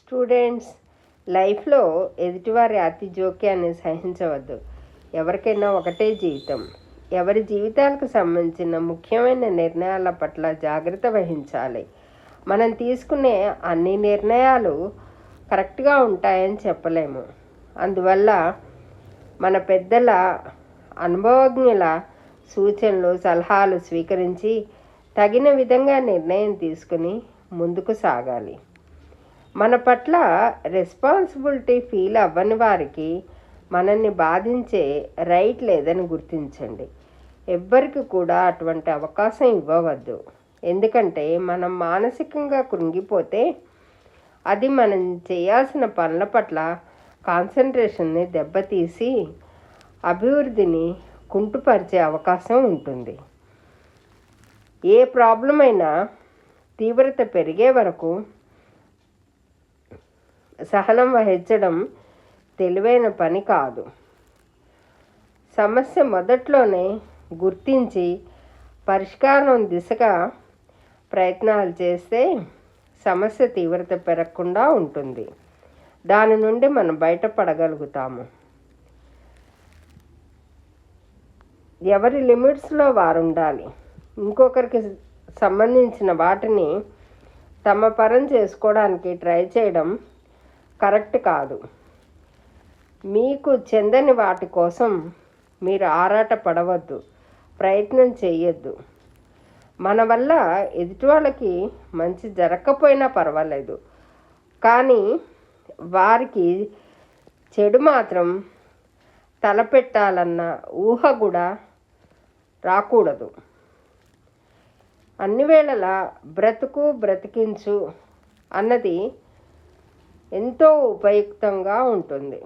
Students, లైఫ్లో ఎదుటివారి అతి జోక్యాన్ని సహించవద్దు. ఎవరికైనా ఒకటే జీవితం. ఎవరి జీవితాలకు సంబంధించిన ముఖ్యమైన నిర్ణయాల పట్ల జాగ్రత్త వహించాలి. మనం తీసుకునే అన్ని నిర్ణయాలు కరెక్ట్గా ఉంటాయని చెప్పలేము. అందువల్ల మన పెద్దల, అనుభవజ్ఞుల సూచనలు, సలహాలు స్వీకరించి తగిన విధంగా నిర్ణయం తీసుకుని ముందుకు సాగాలి. మన పట్ల రెస్పాన్సిబిలిటీ ఫీల్ అవ్వని వారికి మనల్ని బాధించే రైట్ లేదని గుర్తించండి. ఎవ్వరికి కూడా అటువంటి అవకాశం ఇవ్వవద్దు. ఎందుకంటే మనం మానసికంగా కృంగిపోతే అది మనం చేయాల్సిన పనుల పట్ల కాన్సన్ట్రేషన్ని దెబ్బతీసి అభివృద్ధిని కుంటుపరిచే అవకాశం ఉంటుంది. ఏ ప్రాబ్లం అయినా తీవ్రత పెరిగే వరకు సహనం వహించడం తెలివైన పని కాదు. సమస్య మొదట్లోనే గుర్తించి పరిష్కారం దిశగా ప్రయత్నాలు చేస్తే సమస్య తీవ్రత పెరగకుండా ఉంటుంది. దాని నుండి మనం బయటపడగలుగుతాము. ఎవరి లిమిట్స్లో వారు ఉండాలి. ఇంకొకరికి సంబంధించిన వాటిని తమ పరం చేసుకోవడానికి ట్రై చేయడం కరెక్ట్ కాదు. మీకు చెందని వాటి కోసం మీరు ఆరాట పడవద్దు, ప్రయత్నం చేయొద్దు. మన వల్ల ఎదుటి వాళ్ళకి మంచి జరగకపోయినా పర్వాలేదు, కానీ వారికి చెడు మాత్రం తలపెట్టాలన్న ఊహ కూడా రాకూడదు. అన్ని వేళలా బ్రతికించు అన్నది ఎంతో ఉపయుక్తంగా ఉంటుంది.